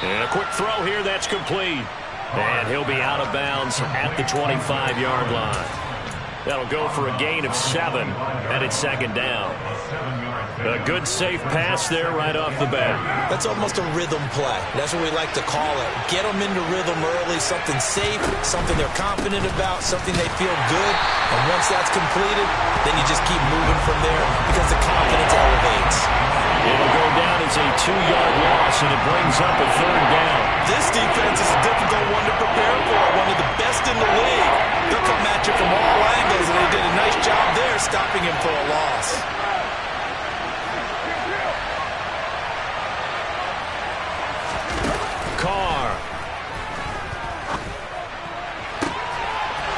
And a quick throw here, that's complete. And he'll be out of bounds at the 25-yard line. That'll go for a gain of 7, and it's second down. A good, safe pass there right off the bat. That's almost a rhythm play. That's what we like to call it. Get them into rhythm early, something safe, something they're confident about, something they feel good. And once that's completed, then you just keep moving from there because the confidence elevates. It'll go down as a 2-yard loss, and it brings up a third down. This defense is a difficult one to prepare for, one of the best in the league. They'll come at you from all angles, and they did a nice job there stopping him for a loss. Carr.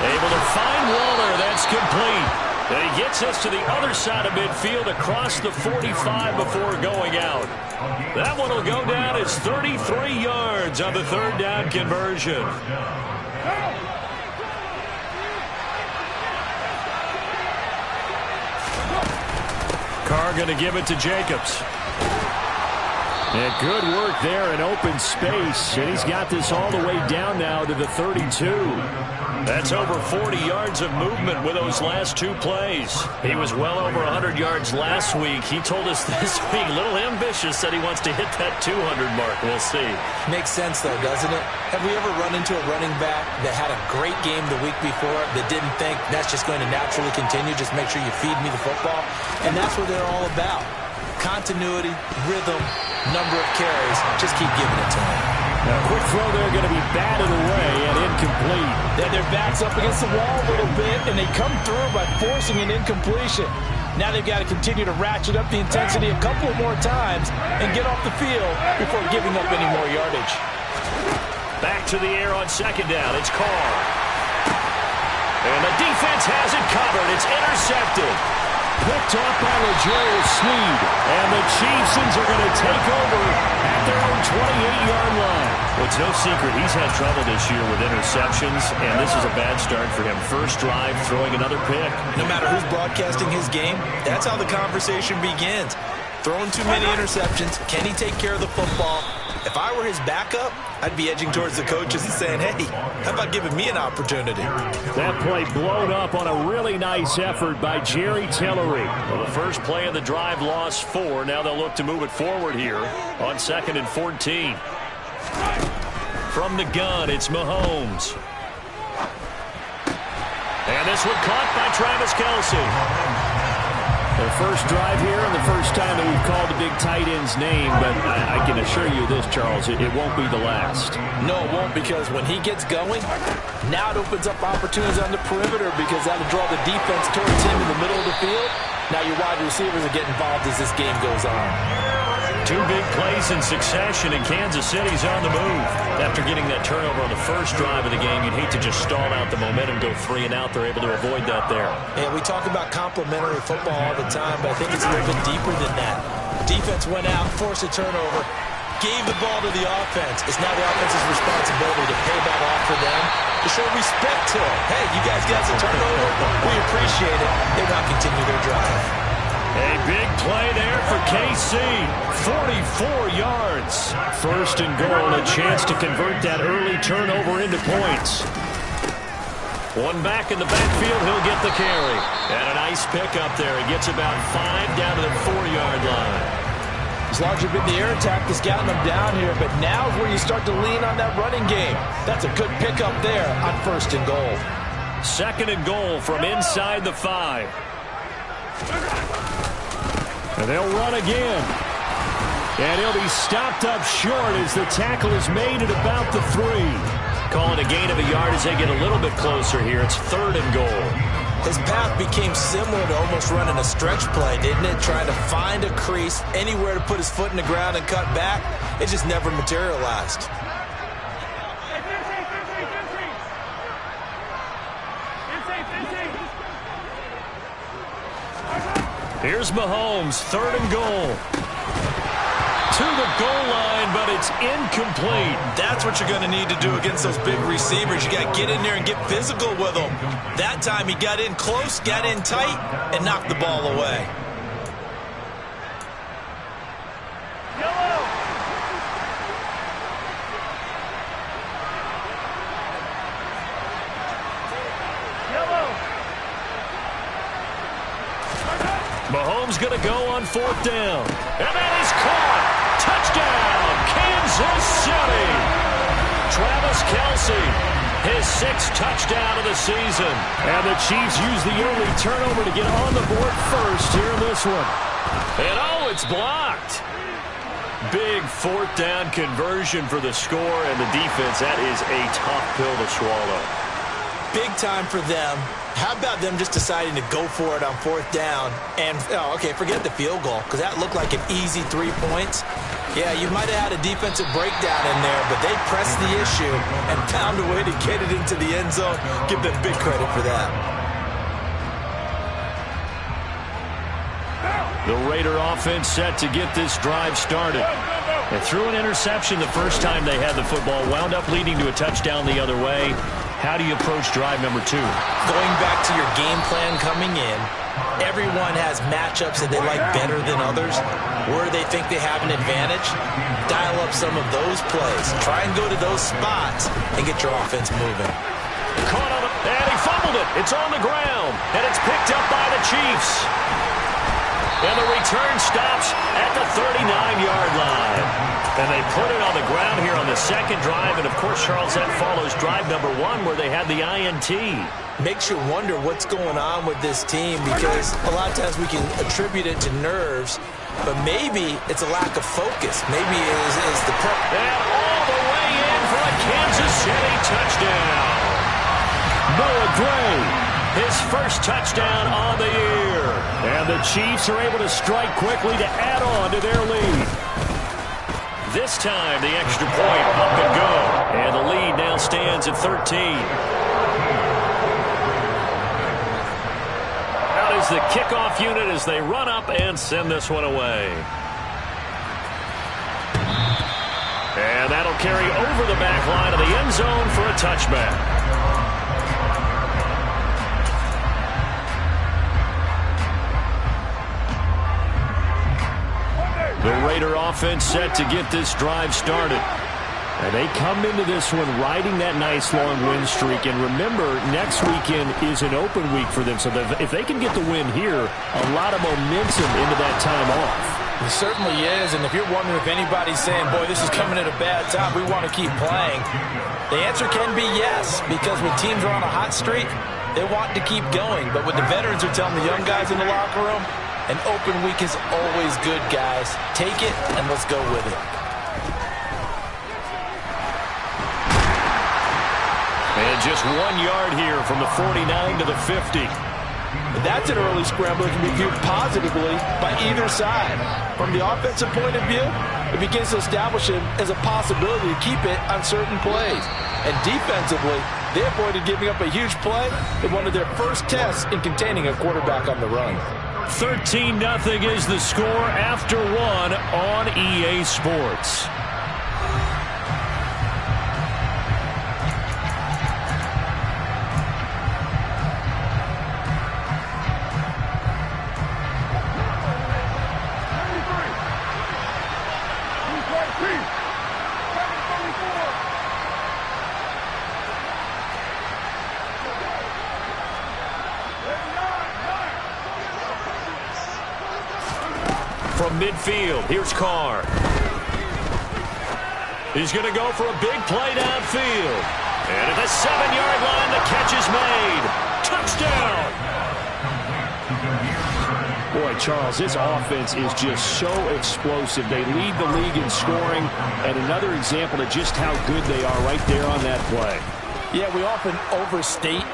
Able to find Waller. That's complete. And he gets us to the other side of midfield across the 45 before going out. That one will go down as 33 yards on the third down conversion. Carr going to give it to Jacobs. And good work there in open space. And he's got this all the way down now to the 32. That's over 40 yards of movement with those last 2 plays. He was well over 100 yards last week. He told us this week, a little ambitious, said he wants to hit that 200 mark. We'll see. Makes sense, though, doesn't it? Have we ever run into a running back that had a great game the week before that didn't think that's just going to naturally continue? Just make sure you feed me the football. And that's what they're all about. Continuity, rhythm, number of carries. Just keep giving it to them. Now, quick throw there going to be batted away and incomplete. Then their back's up against the wall a little bit, and they come through by forcing an incompletion. Now they've got to continue to ratchet up the intensity a couple more times and get off the field before giving up any more yardage. Back to the air on second down. It's Carr. And the defense has it covered. It's intercepted. Picked off by L'Jarius Sneed. And the Chiefs are going to take over at their own 28-yard line. Well, it's no secret he's had trouble this year with interceptions, and this is a bad start for him. First drive, throwing another pick. No matter who's broadcasting his game, that's how the conversation begins. Throwing too many interceptions. Can he take care of the football? If I were his backup, I'd be edging towards the coaches and saying, hey, how about giving me an opportunity? That play blown up on a really nice effort by Jerry Tillery. Well, the first play of the drive lost 4. Now they'll look to move it forward here on 2nd and 14. From the gun, it's Mahomes. And this one caught by Travis Kelce. Their first drive here and the first time that we've called the big tight end's name, but I can assure you this, Charles, it won't be the last. No, it won't, because when he gets going, now it opens up opportunities on the perimeter because that'll draw the defense towards him in the middle of the field. Now your wide receivers will get involved as this game goes on. 2 big plays in succession, and Kansas City's on the move. After getting that turnover on the first drive of the game, you'd hate to just stall out the momentum, go 3 and out. They're able to avoid that there. Yeah, we talk about complementary football all the time, but I think it's a little bit deeper than that. Defense went out, forced a turnover, gave the ball to the offense. It's now the offense's responsibility to pay that off for them, to show respect to them. Hey, you guys got the turnover. We appreciate it. They now continue their drive. A big play there for KC. 44 yards. First and goal, a chance to convert that early turnover into points. One back in the backfield, he'll get the carry. And a nice pick up there. He gets about 5 down to the 4-yard line. It's largely been the air attack that's gotten them down here, but now is where you start to lean on that running game. That's a good pickup there on 1st and goal. 2nd and goal from inside the 5. And they'll run again. And he'll be stopped up short as the tackle is made at about the 3. Calling a gain of a yard as they get a little bit closer here. It's 3rd and goal. His path became similar to almost running a stretch play, didn't it? Trying to find a crease, anywhere to put his foot in the ground and cut back. It just never materialized. Here's Mahomes, 3rd and goal. To the goal line, but it's incomplete. That's what you're going to need to do against those big receivers. You got to get in there and get physical with them. That time he got in close, got in tight, and knocked the ball away. Mahomes going to go on 4th down. And that is caught. Touchdown, Kansas City. Travis Kelce, his 6th touchdown of the season. And the Chiefs use the early turnover to get on the board first here in this one. And oh, it's blocked. Big 4th down conversion for the score, and the defense, that is a tough pill to swallow. Big time for them. How about them just deciding to go for it on 4th down? And, okay, forget the field goal, because that looked like an easy 3 points. Yeah, you might have had a defensive breakdown in there, but they pressed the issue and found a way to get it into the end zone. Give them big credit for that. The Raider offense set to get this drive started. They threw an interception the first time they had the football, wound up leading to a touchdown the other way. How do you approach drive number 2? Going back to your game plan coming in, everyone has matchups that they like better than others. Where they think they have an advantage, dial up some of those plays. Try and go to those spots and get your offense moving. Caught on it, and he fumbled it. It's on the ground, and it's picked up by the Chiefs. And the return stops at the 39-yard line. And they put it on the ground here on the 2nd drive. And, of course, Charles, that follows drive number 1 where they had the INT. Makes you wonder what's going on with this team, because a lot of times we can attribute it to nerves, but maybe it's a lack of focus. Maybe it's the prep. And all the way in for a Kansas City touchdown. Noah Gray, his 1st touchdown on the year. And the Chiefs are able to strike quickly to add on to their lead. This time, the extra point up and go. And the lead now stands at 13. Out is the kickoff unit as they run up and send this one away. And that'll carry over the back line of the end zone for a touchback. The Raider offense set to get this drive started. And they come into this one riding that nice long win streak. And remember, next weekend is an open week for them. So if they can get the win here, a lot of momentum into that time off. It certainly is. And if you're wondering if anybody's saying, boy, this is coming at a bad time, we want to keep playing, the answer can be yes. Because when teams are on a hot streak, they want to keep going. But what the veterans are telling the young guys in the locker room, an open week is always good, guys. Take it, and let's go with it. And just 1 yard here from the 49 to the 50. But that's an early scramble that can be viewed positively by either side. From the offensive point of view, it begins to establish him as a possibility to keep it on certain plays. And defensively, they avoided giving up a huge play in one of their first tests in containing a quarterback on the run. 13-0 is the score after 1 on EA Sports. From midfield, here's Carr. He's going to go for a big play downfield. And at the 7-yard line, the catch is made. Touchdown! Boy, Charles, this offense is just so explosive. They lead the league in scoring, and another example of just how good they are right there on that play. Yeah, we often overstate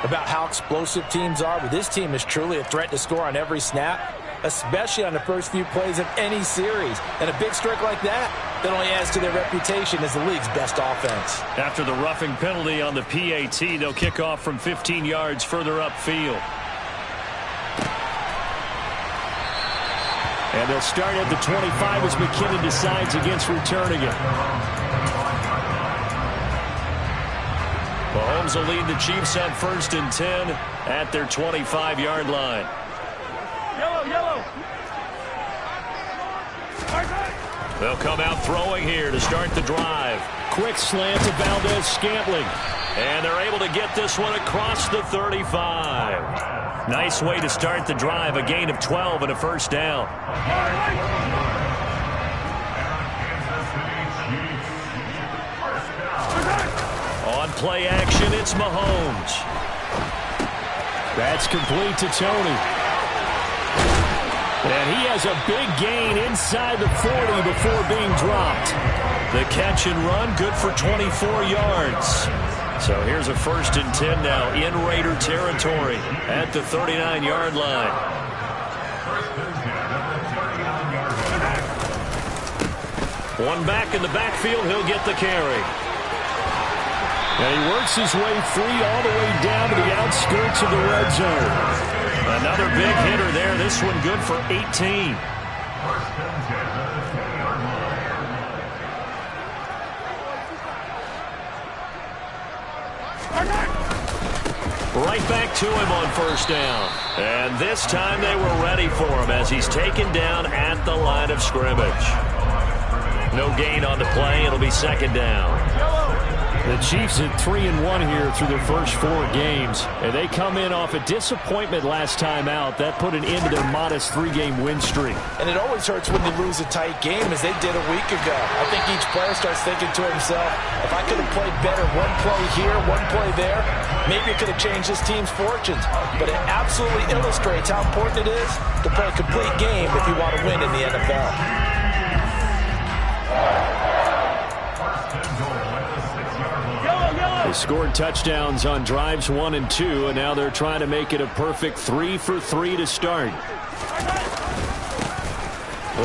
about how explosive teams are, but this team is truly a threat to score on every snap, especially on the first few plays of any series. And a big strike like that only adds to their reputation as the league's best offense. After the roughing penalty on the PAT, they'll kick off from 15 yards further upfield. And they'll start at the 25 as McKinnon decides against returning it. Mahomes will lead the Chiefs on 1st and 10 at their 25-yard line. Yellow. They'll come out throwing here to start the drive. Quick slant to Valdez Scantling. And they're able to get this one across the 35. Nice way to start the drive, a gain of 12 and a first down. On play action, it's Mahomes. That's complete to Tony. And he has a big gain inside the 40 before being dropped. The catch and run, good for 24 yards. So here's a 1st and 10 now in Raider territory at the 39-yard line. One back in the backfield, he'll get the carry. And he works his way free all the way down to the outskirts of the red zone. Another big hitter there. This one good for 18. Right back to him on 1st down. And this time they were ready for him as he's taken down at the line of scrimmage. No gain on the play. It'll be 2nd down. The Chiefs at 3-1 here through their first 4 games. And they come in off a disappointment last time out. That put an end to their modest 3-game win streak. And it always hurts when they lose a tight game, as they did a week ago. I think each player starts thinking to himself, if I could have played better one play here, one play there, maybe it could have changed this team's fortunes. But it absolutely illustrates how important it is to play a complete game if you want to win in the NFL. They scored touchdowns on drives 1 and 2, and now they're trying to make it a perfect 3 for 3 to start.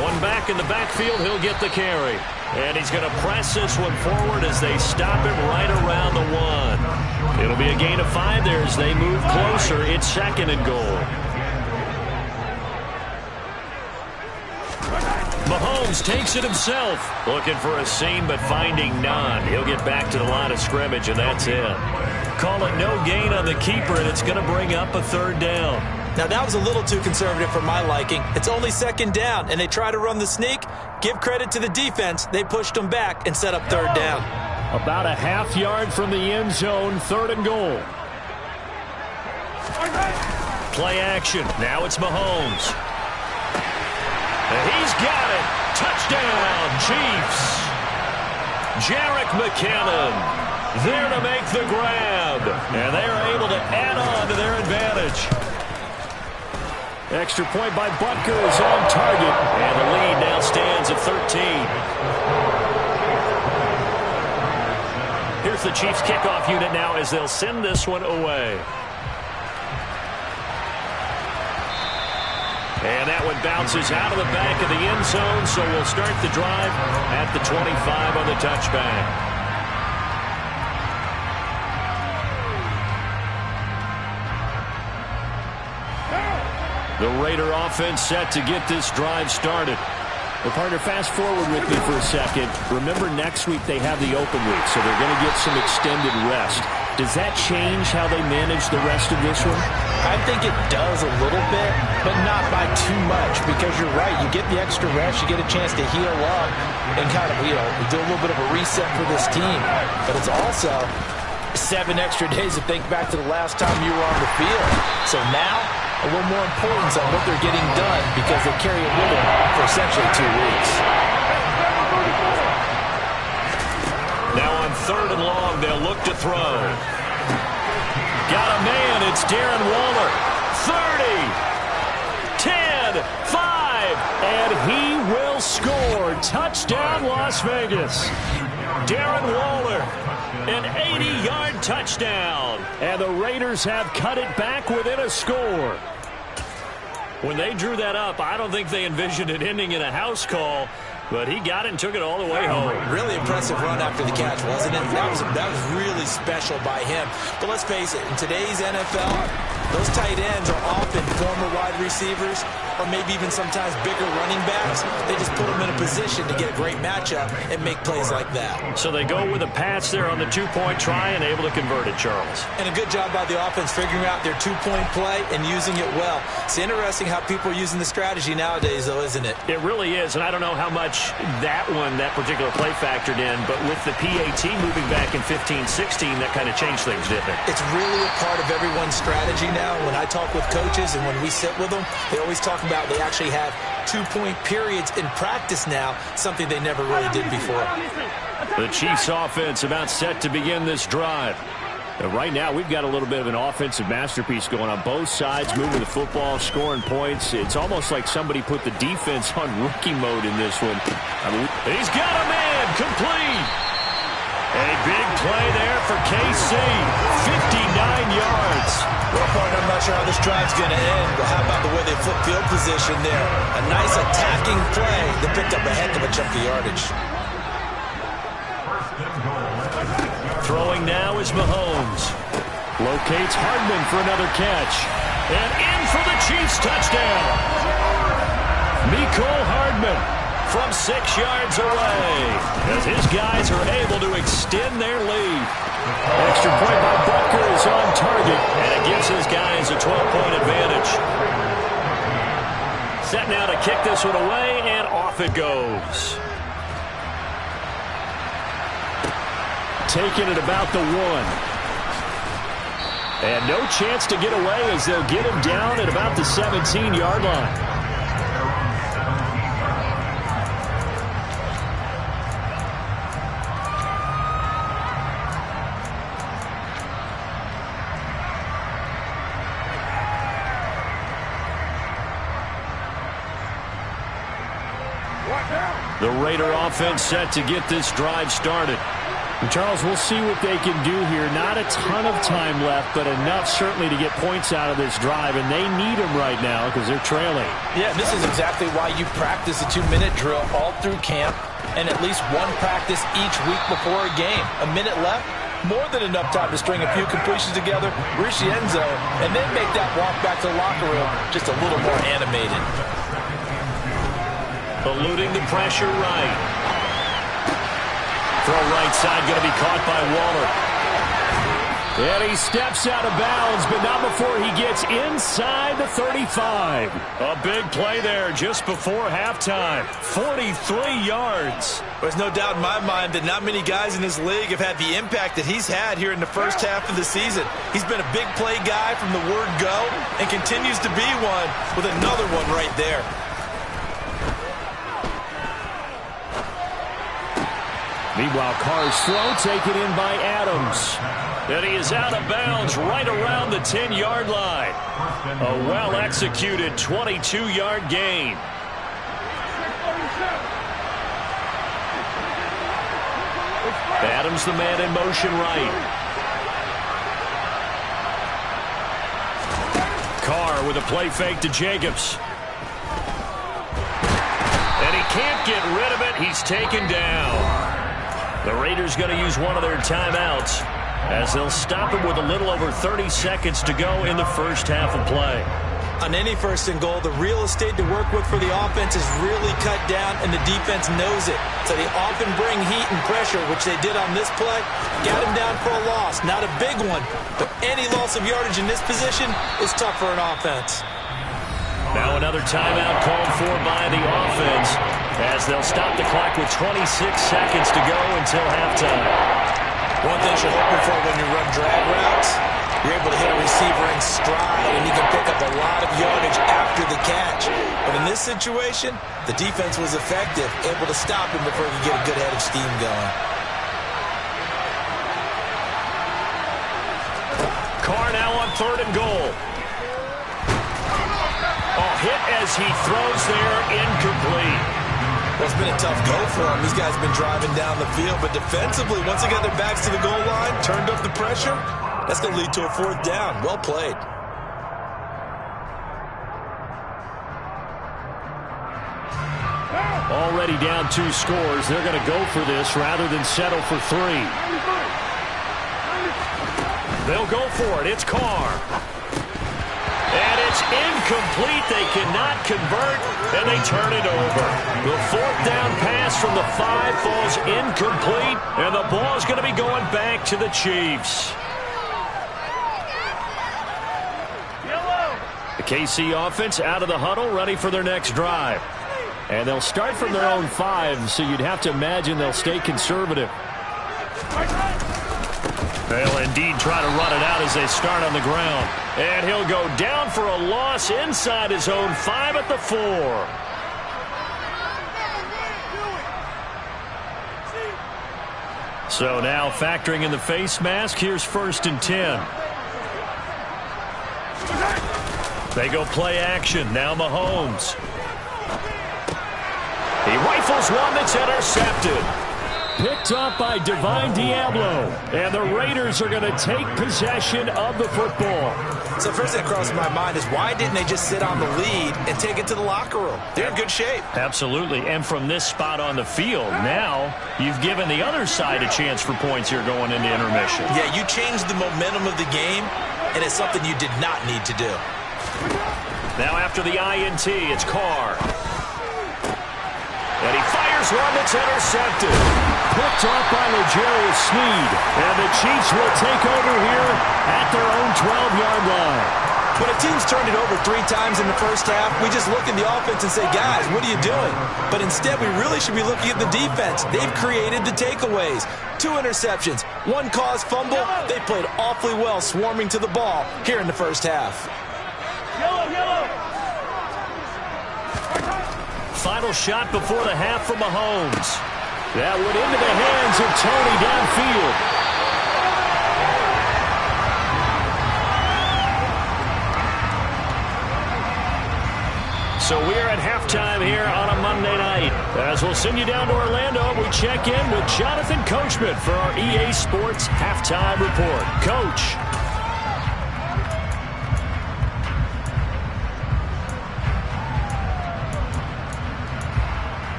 One back in the backfield, he'll get the carry. And he's going to press this one forward as they stop him right around the 1. It'll be a gain of 5 there as they move closer. It's 2nd and goal. Mahomes takes it himself. Looking for a seam, but finding none. He'll get back to the line of scrimmage, and that's it. Call it no gain on the keeper, and it's going to bring up a 3rd down. Now, that was a little too conservative for my liking. It's only 2nd down, and they try to run the sneak. Give credit to the defense. They pushed them back and set up 3rd down. About a half yard from the end zone, 3rd and goal. Play action. Now it's Mahomes. And he's got it. Touchdown, Chiefs. Jerick McKinnon there to make the grab. And they are able to add on to their advantage. Extra point by Butker is on target. And the lead now stands at 13. Here's the Chiefs kickoff unit now as they'll send this one away. And that one bounces out of the back of the end zone, so we'll start the drive at the 25 on the touchback. The Raider offense set to get this drive started. Well, partner, fast forward with me for a second. Remember, next week they have the open week, so they're going to get some extended rest. Does that change how they manage the rest of this one? I think it does a little bit, but not by too much, because you're right. You get the extra rest. You get a chance to heal up and kind of, do a little bit of a reset for this team. But it's also 7 extra days to think back to the last time you were on the field. So now, a little more importance on what they're getting done because they carry it with them for essentially 2 weeks. Now on 3rd and long, they'll look to throw. Got a man. It's Darren Waller. 30, 10, 5, and he will score. Touchdown, Las Vegas. Darren Waller, an 80-yard touchdown. And the Raiders have cut it back within a score. When they drew that up, I don't think they envisioned it ending in a house call, but he got it and took it all the way home. Really impressive run after the catch, wasn't it? That was really special by him. But let's face it, in today's NFL, those tight ends are often former wide receivers or maybe even sometimes bigger running backs. They just put them in a position to get a great matchup and make plays like that. So they go with a pass there on the 2-point try and able to convert it, Charles. And a good job by the offense figuring out their 2-point play and using it well. It's interesting how people are using the strategy nowadays, though, isn't it? It really is, and I don't know how much that particular play factored in, but with the PAT moving back in 15-16, that kind of changed things, didn't it? It's really a part of everyone's strategy now. now, when I talk with coaches and when we sit with them, they always talk about they actually have 2-point periods in practice now, something they never really did before. The Chiefs offense about set to begin this drive. And right now, we've got a little bit of an offensive masterpiece going on both sides, moving the football, scoring points. It's almost like somebody put the defense on rookie mode in this one. He's got a man, complete. A big play there for KC, 59 yards. Well, partner, I'm not sure how this drive's going to end, but how about the way they flip field position there? A nice attacking play that picked up a heck of a chunk of yardage. Throwing now is Mahomes. Locates Hardman for another catch. And in for the Chiefs touchdown. Mecole Hardman from 6 yards away as his guys are able to extend their lead. Extra point by Butker is on target, and it gives his guys a 12-point advantage. Set now to kick this one away, and off it goes. Taking it about the 1. And no chance to get away as they'll get him down at about the 17-yard line. The Raider offense set to get this drive started. And Charles, we'll see what they can do here. Not a ton of time left, but enough certainly to get points out of this drive, and they need them right now because they're trailing. Yeah, this is exactly why you practice a 2-minute drill all through camp and at least one practice each week before a game. A minute left, more than enough time to string a few completions together, reach the end zone, and then make that walk back to the locker room just a little more animated. Eluding the pressure right. Throw right side going to be caught by Waller. And he steps out of bounds, but not before he gets inside the 35. A big play there just before halftime. 43 yards. There's no doubt in my mind that not many guys in this league have had the impact that he's had here in the first half of the season. He's been a big play guy from the word go and continues to be one with another one right there. Meanwhile, Carr's throw taken in by Adams. And he is out of bounds right around the 10-yard line. A well-executed 22-yard gain. Adams the man in motion right. Carr with a play fake to Jacobs. And he can't get rid of it. He's taken down. The Raiders going to use one of their timeouts as they'll stop him with a little over 30 seconds to go in the first half of play. On any first and goal, the real estate to work with for the offense is really cut down, and the defense knows it. So they often bring heat and pressure, which they did on this play. Got him down for a loss. Not a big one, but any loss of yardage in this position is tough for an offense. Now another timeout called for by the offense as they'll stop the clock with 26 seconds to go until halftime. One thing you're hoping for when you run drag routes, you're able to hit a receiver in stride, and you can pick up a lot of yardage after the catch. But in this situation, the defense was effective, able to stop him before he could get a good head of steam going. Carr now on 3rd and goal. Hit as he throws there, incomplete. Well, it's been a tough go for him. These guys have been driving down the field, but defensively, once they got their backs to the goal line, turned up the pressure, that's going to lead to a 4th down. Well played. Already down 2 scores. They're going to go for this rather than settle for 3. They'll go for it. It's Carr. And it's incomplete. They cannot convert, and they turn it over. The 4th down pass from the 5 falls incomplete, and the ball is going to be going back to the Chiefs. The KC offense out of the huddle, ready for their next drive. And they'll start from their own 5, so you'd have to imagine they'll stay conservative. They'll indeed try to run it out as they start on the ground. And he'll go down for a loss inside his own 5 at the 4. So now factoring in the face mask, here's 1st and 10. They go play action. Now Mahomes. He rifles one that's intercepted. Picked up by Divine Diablo. And the Raiders are going to take possession of the football. So first thing that crosses my mind is why didn't they just sit on the lead and take it to the locker room? They're in good shape. Absolutely. And from this spot on the field, now you've given the other side a chance for points here going into intermission. Yeah, you changed the momentum of the game, and it's something you did not need to do. Now after the INT, it's Carr. And he fires one that's intercepted. Picked off by L'Jarius Sneed. And the Chiefs will take over here at their own 12-yard line. When a team's turned it over 3 times in the first half, we just look at the offense and say, guys, what are you doing? But instead, we really should be looking at the defense. They've created the takeaways. 2 interceptions, 1 caused fumble. They played awfully well swarming to the ball here in the first half. Final shot before the half from Mahomes. That went into the hands of Tony downfield. So we're at halftime here on a Monday night. As we'll send you down to Orlando, we check in with Jonathan Coachman for our EA Sports Halftime Report. Coach.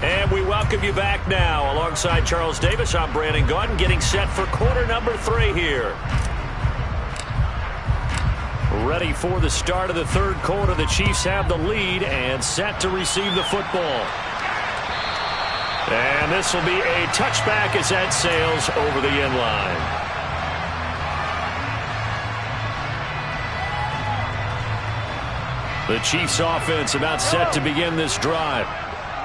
And we welcome you back now. Alongside Charles Davis, I'm Brandon Gaudin, getting set for quarter number 3 here. Ready for the start of the 3rd quarter. The Chiefs have the lead and set to receive the football. And this will be a touchback as that sails over the end line. The Chiefs offense about set to begin this drive.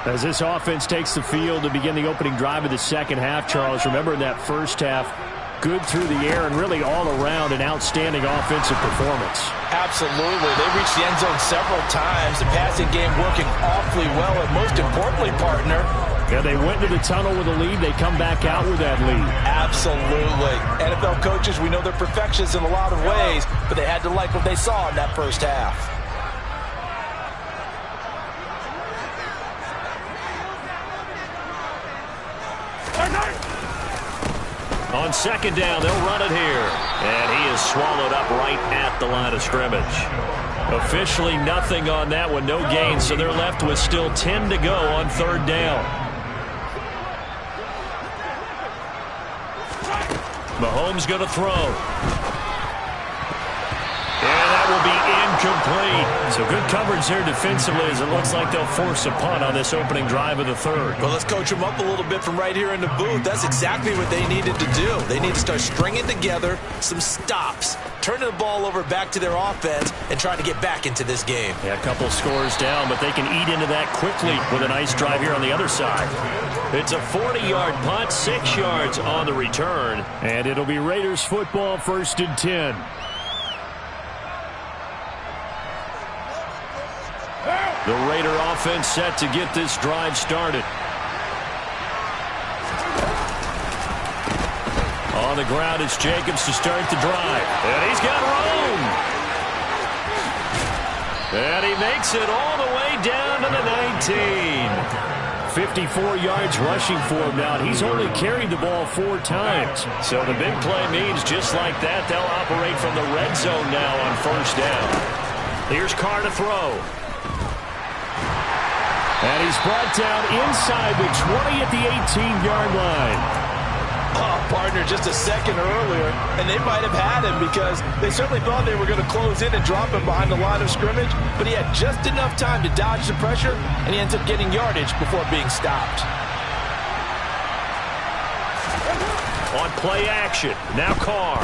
As this offense takes the field to begin the opening drive of the second half, Charles, remember in that first half, good through the air and really all around an outstanding offensive performance. Absolutely. They reached the end zone several times. The passing game working awfully well, and most importantly, partner, yeah, they went to the tunnel with a lead. They come back out with that lead. Absolutely. NFL coaches, we know they're perfectionists in a lot of ways, but they had to like what they saw in that first half. On second down, they'll run it here. And he is swallowed up right at the line of scrimmage. Officially nothing on that one, no gain, so they're left with still 10 to go on 3rd down. Mahomes going to throw. And that will be incomplete. So good coverage there defensively as it looks like they'll force a punt on this opening drive of the 3rd. Well, let's coach them up a little bit from right here in the booth. That's exactly what they needed to do. They need to start stringing together some stops, turning the ball over back to their offense, and trying to get back into this game. Yeah, a couple scores down, but they can eat into that quickly with a nice drive here on the other side. It's a 40-yard punt, 6 yards on the return, and it'll be Raiders football, 1st and 10. The Raider offense set to get this drive started. On the ground, it's Jacobs to start the drive. And he's got room. And he makes it all the way down to the 19. 54 yards rushing for him now. He's only carried the ball 4 times. So the big play means just like that, they'll operate from the red zone now on 1st down. Here's Carr to throw. And he's brought down inside the 20 at the 18-yard line. Oh, partner, just a second earlier, and they might have had him because they certainly thought they were going to close in and drop him behind the line of scrimmage, but he had just enough time to dodge the pressure, and he ends up getting yardage before being stopped. On play action, now Carr.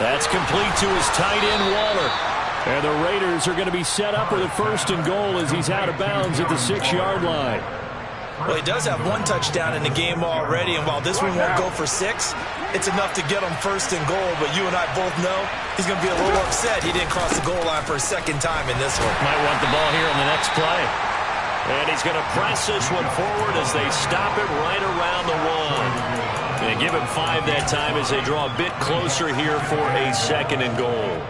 That's complete to his tight end, Waller. And the Raiders are going to be set up with a 1st and goal as he's out of bounds at the 6-yard line. Well, he does have one touchdown in the game already, and while this one won't go for 6, it's enough to get him first and goal. But you and I both know he's going to be a little upset he didn't cross the goal line for a second time in this one. Might want the ball here on the next play. And he's going to press this one forward as they stop it right around the 1. And give him 5 that time as they draw a bit closer here for a second and goal.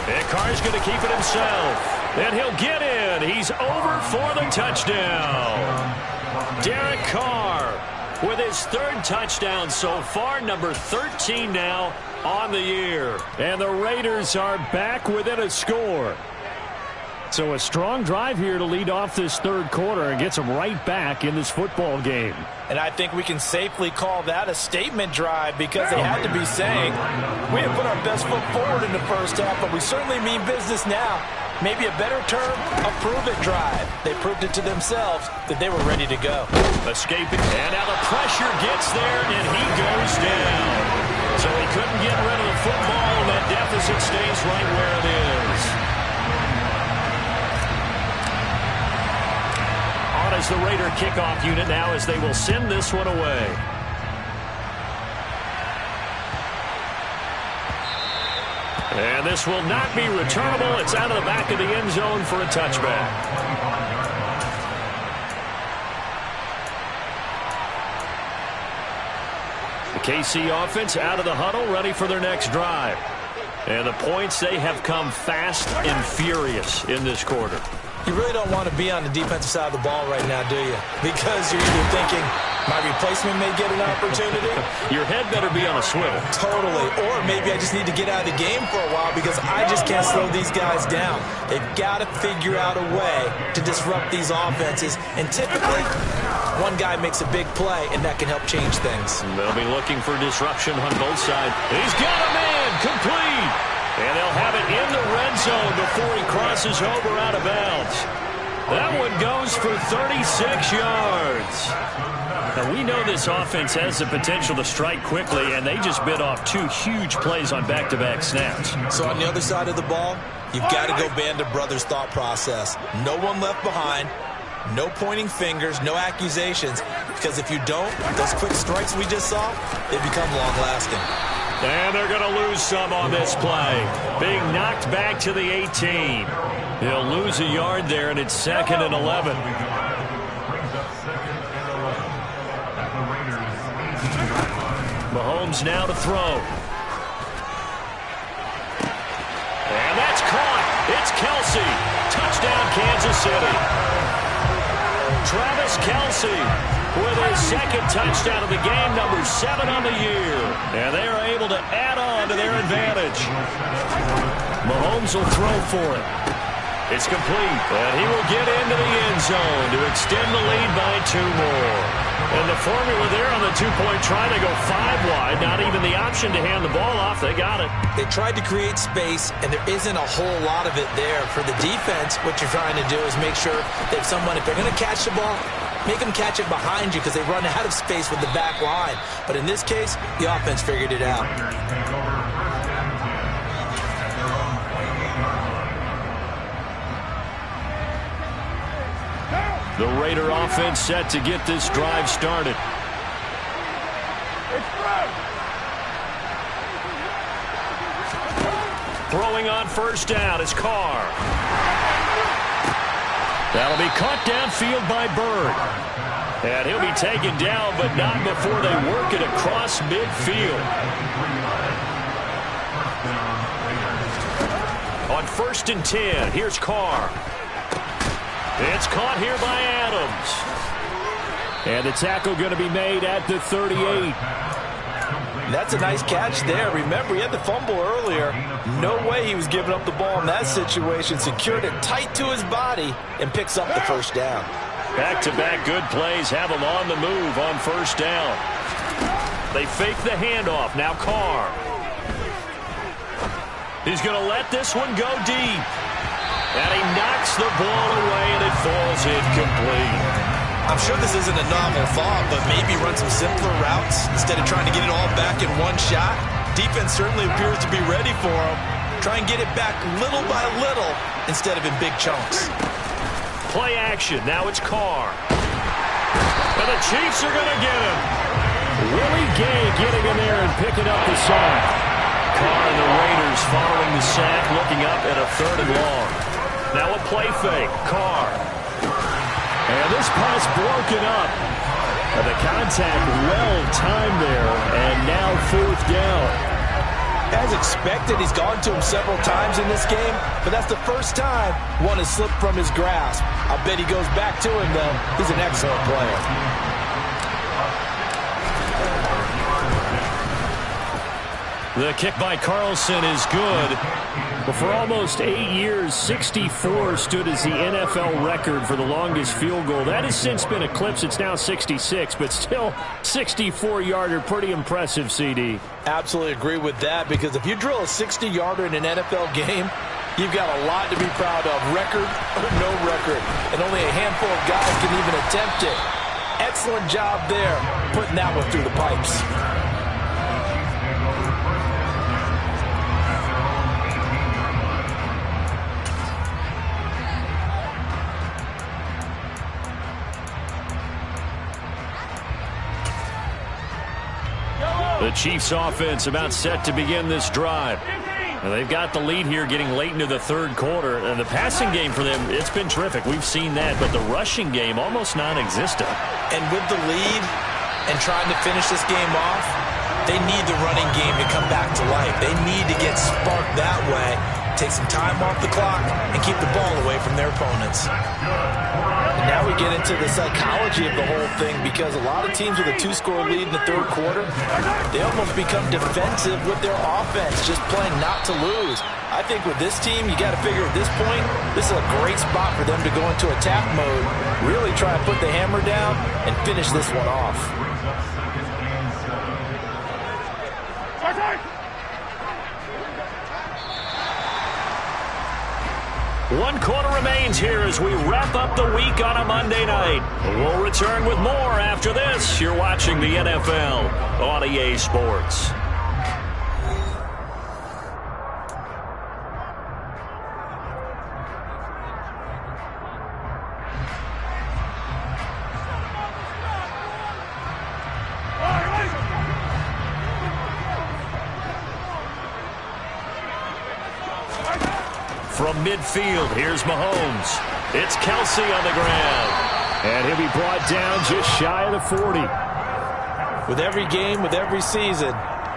And Carr's going to keep it himself. And he'll get in. He's over for the touchdown. Derek Carr with his 3rd touchdown so far, number 13 now on the year. And the Raiders are back within a score. So a strong drive here to lead off this 3rd quarter and gets them right back in this football game. And I think we can safely call that a statement drive because they had to be saying, we have put our best foot forward in the first half, but we certainly mean business now. Maybe a better term, a prove-it drive. They proved it to themselves that they were ready to go. Escaping, and now the pressure gets there, and he goes down. So he couldn't get rid of the football, and that deficit stays right where it is. On as the Raider kickoff unit now as they will send this one away. And this will not be returnable. It's out of the back of the end zone for a touchback. The KC offense out of the huddle, ready for their next drive. And the points, they have come fast and furious in this quarter. You really don't want to be on the defensive side of the ball right now, do you? Because you're either thinking, my replacement may get an opportunity. Your head better be on a swivel. Totally. Or maybe I just need to get out of the game for a while because I just can't slow these guys down. They've got to figure out a way to disrupt these offenses. And typically, one guy makes a big play, and that can help change things. They'll be looking for disruption on both sides. He's got a man complete. And they'll have it in the red zone before he crosses over out of bounds. That one goes for 36 yards. Now, we know this offense has the potential to strike quickly, and they just bit off 2 huge plays on back-to-back snaps. So on the other side of the ball, you've got to go Band of Brothers thought process. No one left behind. No pointing fingers, no accusations. Because if you don't, those quick strikes we just saw, they become long-lasting. And they're going to lose some on this play. Being knocked back to the 18. They'll lose a yard there, and it's 2nd and 11. Mahomes now to throw. And that's caught. It's Kelsey. Touchdown, Kansas City. Travis Kelsey with his 2nd touchdown of the game, number 7 on the year. And they are able to add on to their advantage. Mahomes will throw for it. It's complete, and he will get into the end zone to extend the lead by 2 more. And the formula there on the 2-point try, they go 5 wide. Not even the option to hand the ball off. They got it. They tried to create space, and there isn't a whole lot of it there. For the defense, what you're trying to do is make sure that someone, if they're going to catch the ball, make them catch it behind you because they run out of space with the back line. But in this case, the offense figured it out. The Raider offense set to get this drive started. Throwing on 1st down is Carr. That'll be caught downfield by Bird. And he'll be taken down, but not before they work it across midfield. On 1st and 10, here's Carr. It's caught here by Adams. And the tackle going to be made at the 38. That's a nice catch there. Remember, he had the fumble earlier. No way he was giving up the ball in that situation. Secured it tight to his body and picks up the 1st down. Back-to-back good plays have him on the move on 1st down. They fake the handoff. Now Carr. He's going to let this one go deep. And he knocks the ball away, and it falls incomplete. I'm sure this isn't a novel thought, but maybe run some simpler routes instead of trying to get it all back in one shot. Defense certainly appears to be ready for him. Try and get it back little by little instead of in big chunks. Play action. Now it's Carr. And the Chiefs are going to get him. Willie Gay getting in there and picking up the sack. Carr and the Raiders following the sack, looking up at a 3rd and long. Now a play fake. Carr. And this pass broken up. And the contact well timed there. And now 4th down. As expected, he's gone to him several times in this game, but that's the first time one has slipped from his grasp. I bet he goes back to him, though. He's an excellent player. The kick by Carlson is good. But for almost 8 years, 64 stood as the NFL record for the longest field goal. That has since been eclipsed. It's now 66, but still 64-yarder. Pretty impressive, CD. Absolutely agree with that, because if you drill a 60-yarder in an NFL game, you've got a lot to be proud of, record or no record. And only a handful of guys can even attempt it. Excellent job there, putting that one through the pipes. The Chiefs offense about set to begin this drive. They've got the lead here getting late into the 3rd quarter. And the passing game for them, it's been terrific. We've seen that. But the rushing game, almost non-existent. And with the lead and trying to finish this game off, they need the running game to come back to life. They need to get sparked that way, take some time off the clock, and keep the ball away from their opponents. And now we get into the psychology of the whole thing, because a lot of teams with a 2-score lead in the 3rd quarter, they almost become defensive with their offense, just playing not to lose. I think with this team, you got to figure at this point, this is a great spot for them to go into attack mode, really try to put the hammer down and finish this one off. One quarter remains here as we wrap up the week on a Monday night. We'll return with more after this. You're watching the NFL on EA Sports. From midfield, here's Mahomes. It's Kelsey on the ground. And he'll be brought down just shy of the 40. With every game, with every season,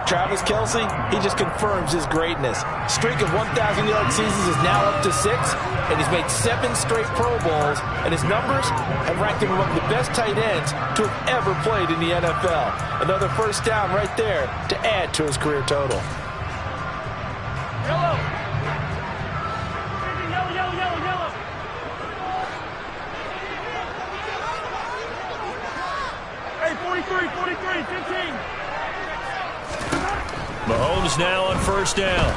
Travis Kelsey, he just confirms his greatness. Streak of 1,000-yard seasons is now up to 6, and he's made 7 straight Pro Bowls, and his numbers have ranked him among the best tight ends to have ever played in the NFL. Another first down right there to add to his career total. Mahomes now on first down.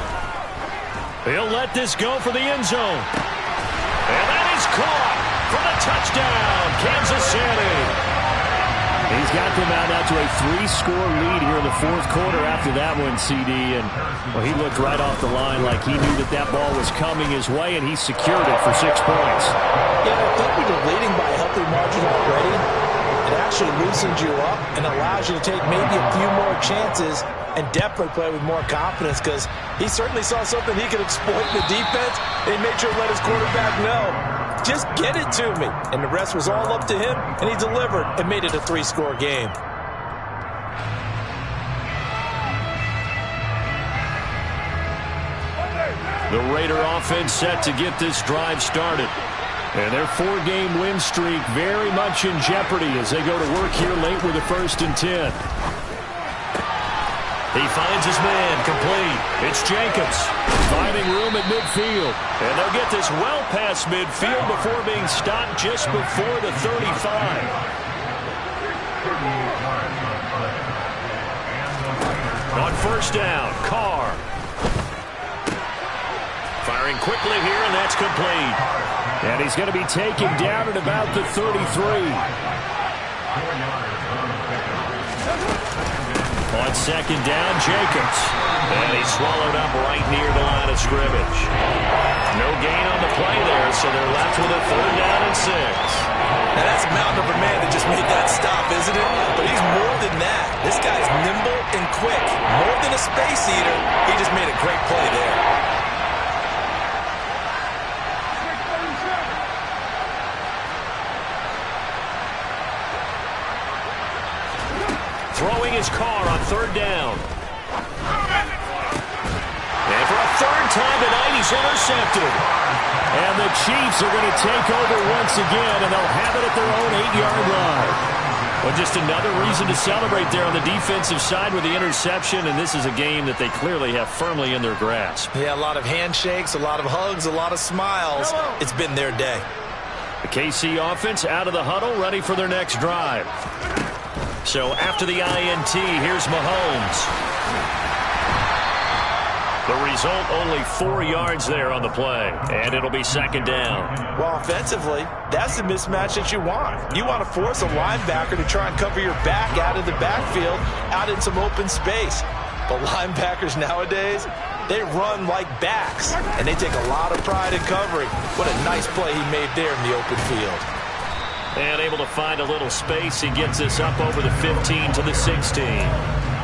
He'll let this go for the end zone. And that is caught for the touchdown, Kansas City. He's got them out now to a 3-score lead here in the 4th quarter after that one, CD. And well, he looked right off the line like he knew that ball was coming his way, and he secured it for 6 points. Yeah, I think when you're leading by a healthy margin already, it actually loosens you up and allows you to take maybe a few more chances and definitely play with more confidence, because he certainly saw something he could exploit in the defense, and he made sure to let his quarterback know, just get it to me. And the rest was all up to him, and he delivered and made it a 3-score game. The Raider offense set to get this drive started. And their 4-game win streak very much in jeopardy as they go to work here late with a 1st and 10. He finds his man complete. It's Jacobs finding room at midfield. And they'll get this well past midfield before being stopped just before the 35. On first down, Carr. Firing quickly here, and that's complete. And he's going to be taken down at about the 33. On second down, Jacobs. And he's swallowed up right near the line of scrimmage. No gain on the play there, so they're left with a 3rd down and 6. Now that's a mountain of a man that just made that stop, isn't it? But he's more than that. This guy's nimble and quick. More than a space eater, he just made a great play there. Throwing his car on 3rd down. And for a 3rd time tonight, he's intercepted. And the Chiefs are going to take over once again, and they'll have it at their own 8-yard line. Well, just another reason to celebrate there on the defensive side with the interception, and this is a game that they clearly have firmly in their grasp. Yeah, a lot of handshakes, a lot of hugs, a lot of smiles. It's been their day. The KC offense out of the huddle, ready for their next drive. So after the INT, here's Mahomes. The result, only 4 yards there on the play, and it'll be 2nd down. Well, offensively, that's the mismatch that you want. You want to force a linebacker to try and cover your back out of the backfield, out in some open space. But linebackers nowadays, they run like backs, and they take a lot of pride in covering. What a nice play he made there in the open field. And able to find a little space. He gets this up over the 15 to the 16.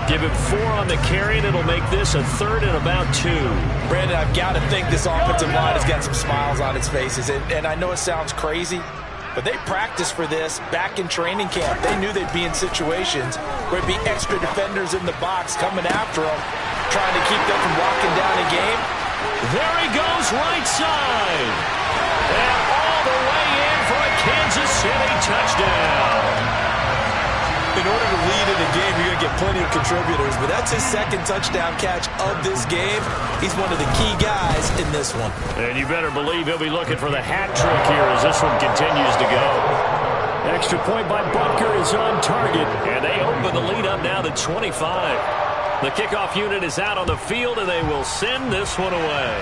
Give him 4 on the carry, and it'll make this a 3rd and about 2. Brandon, I've got to think this offensive line has got some smiles on its faces. And I know it sounds crazy, but they practiced for this back in training camp. They knew they'd be in situations where there'd be extra defenders in the box coming after them, trying to keep them from locking down a game. There he goes, right side. And all the way in for a Kansas City touchdown. In order to lead in a game, you're going to get plenty of contributors, but that's his 2nd touchdown catch of this game. He's one of the key guys in this one. And you better believe he'll be looking for the hat trick here as this one continues to go. Extra point by Butker is on target, and they open the lead up now to 25. The kickoff unit is out on the field, and they will send this one away.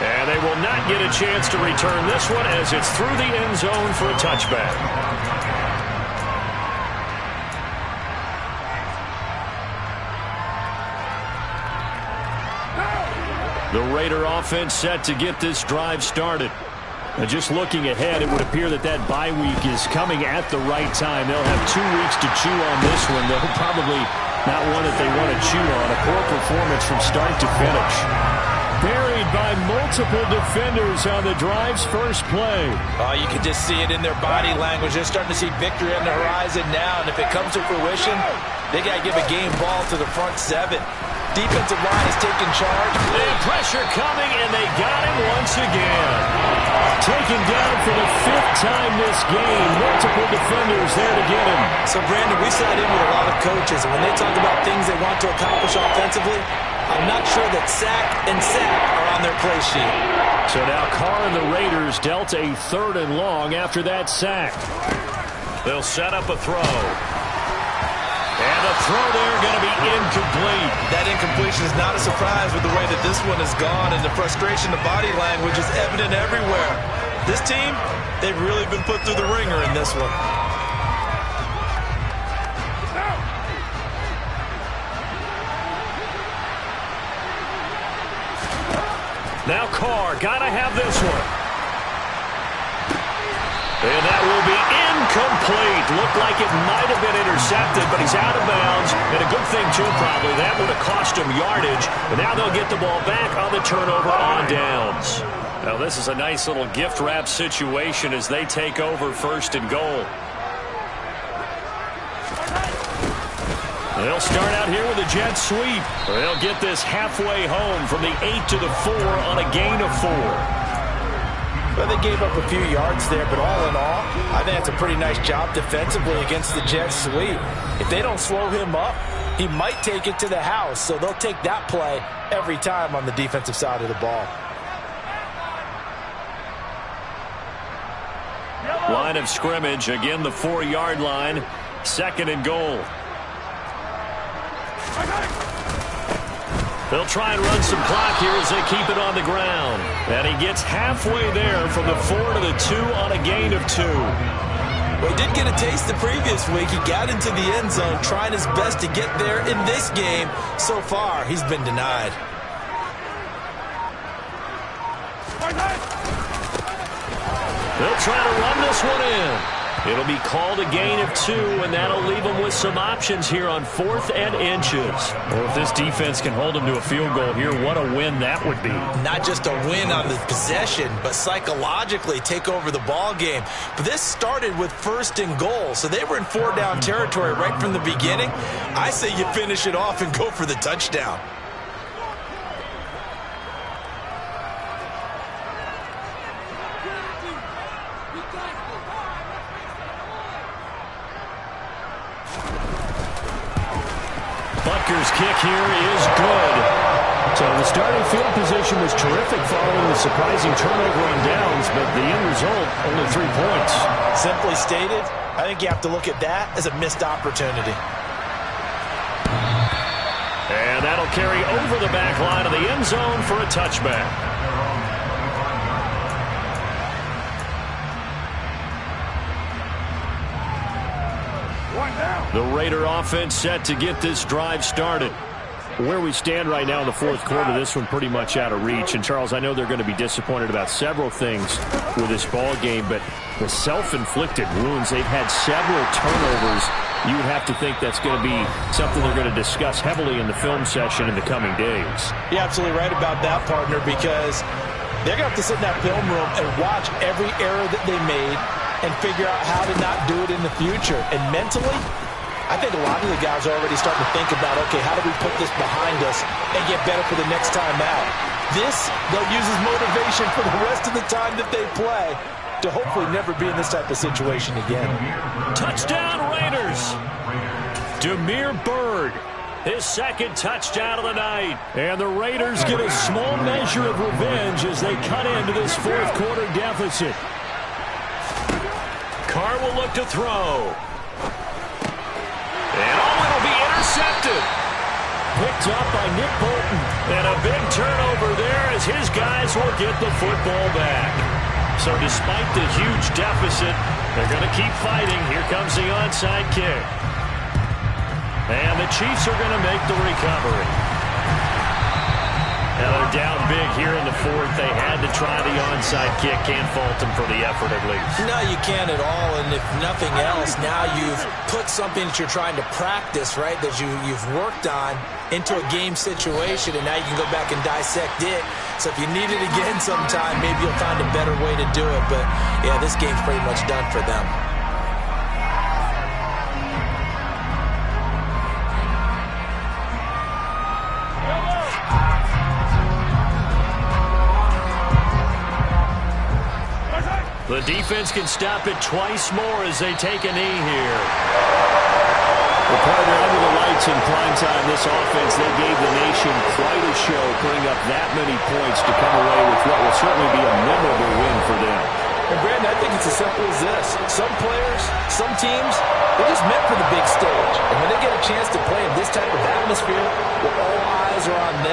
And they will not get a chance to return this one as it's through the end zone for a touchback. The Raider offense set to get this drive started. And just looking ahead, it would appear that bye week is coming at the right time. They'll have 2 weeks to chew on this one. They'll probably not one that they want to chew on. A poor performance from start to finish. Buried by multiple defenders on the drive's first play. Oh, you can just see it in their body language. They're starting to see victory on the horizon now. And if it comes to fruition, they got to give a game ball to the front 7. Defensive line is taking charge. And pressure coming, and they got him once again. Taken down for the 5th time this game. Multiple defenders there to get him. So, Brandon, we sat in with a lot of coaches, and when they talk about things they want to accomplish offensively, I'm not sure that sack and sack are on their play sheet. So now Carr and the Raiders dealt a 3rd and long after that sack. They'll set up a throw. And the throw there going to be incomplete. That incompletion is not a surprise with the way that this one has gone, and the frustration, the body language is evident everywhere. This team, they've really been put through the ringer in this one. Now Carr, gotta have this one. And that will be incomplete. Looked like it might have been intercepted, but he's out of bounds. And a good thing, too, probably. That would have cost him yardage. But now they'll get the ball back on the turnover on downs. Now, this is a nice little gift wrap situation as they take over 1st and goal. They'll start out here with a jet sweep. They'll get this halfway home from the 8 to the 4 on a gain of 4. Well, they gave up a few yards there, but all in all, I think that's a pretty nice job defensively against the jet sweep. If they don't slow him up, he might take it to the house, so they'll take that play every time on the defensive side of the ball. Line of scrimmage, again the 4-yard line, 2nd and goal. They'll try and run some clock here as they keep it on the ground. And he gets halfway there from the 4 to the 2 on a gain of 2. Well, he did get a taste the previous week. He got into the end zone, trying his best to get there in this game. So far, he's been denied. They'll try to run this one in. It'll be called a gain of 2, and that'll leave them with some options here on 4th and inches. Well, if this defense can hold them to a field goal here, what a win that would be. Not just a win on the possession, but psychologically take over the ball game. But this started with 1st and goal, so they were in 4-down territory right from the beginning. I say you finish it off and go for the touchdown. Butker's kick here is good. So the starting field position was terrific following the surprising turnover on downs, but the end result, only 3 points. Simply stated, I think you have to look at that as a missed opportunity. And that'll carry over the back line of the end zone for a touchback. The Raider offense set to get this drive started. Where we stand right now in the 4th quarter, this one pretty much out of reach. And, Charles, I know they're going to be disappointed about several things with this ball game, but the self-inflicted wounds, they've had several turnovers. You would have to think that's going to be something they're going to discuss heavily in the film session in the coming days. You're absolutely right about that, partner, because they're going to have to sit in that film room and watch every error that they made and figure out how to not do it in the future. And mentally, I think a lot of the guys are already starting to think about, okay, how do we put this behind us and get better for the next time out? This, they'll use as motivation for the rest of the time that they play to hopefully never be in this type of situation again. Touchdown, Raiders! Demir Bird, his 2nd touchdown of the night. And the Raiders get a small measure of revenge as they cut into this 4th quarter deficit. Carr will look to throw. And it'll be intercepted. Picked up by Nick Bolton. And a big turnover there as his guys will get the football back. So despite the huge deficit, they're going to keep fighting. Here comes the onside kick. And the Chiefs are going to make the recovery. Now they're down big here in the 4th. They had to try the onside kick. Can't fault them for the effort at least. No, you can't at all. And if nothing else, now you've put something that you're trying to practice, right, that you've worked on into a game situation, and now you can go back and dissect it. So if you need it again sometime, maybe you'll find a better way to do it. But, yeah, this game's pretty much done for them. The defense can stop it twice more as they take a knee here. The partner under the lights in primetime, this offense, they gave the nation quite a show, putting up that many points to come away with what will certainly be a memorable win for them. And, Brandon, I think it's as simple as this. Some players, some teams, they're just meant for the big stage. And when they get a chance to play in this type of atmosphere where all eyes are on them,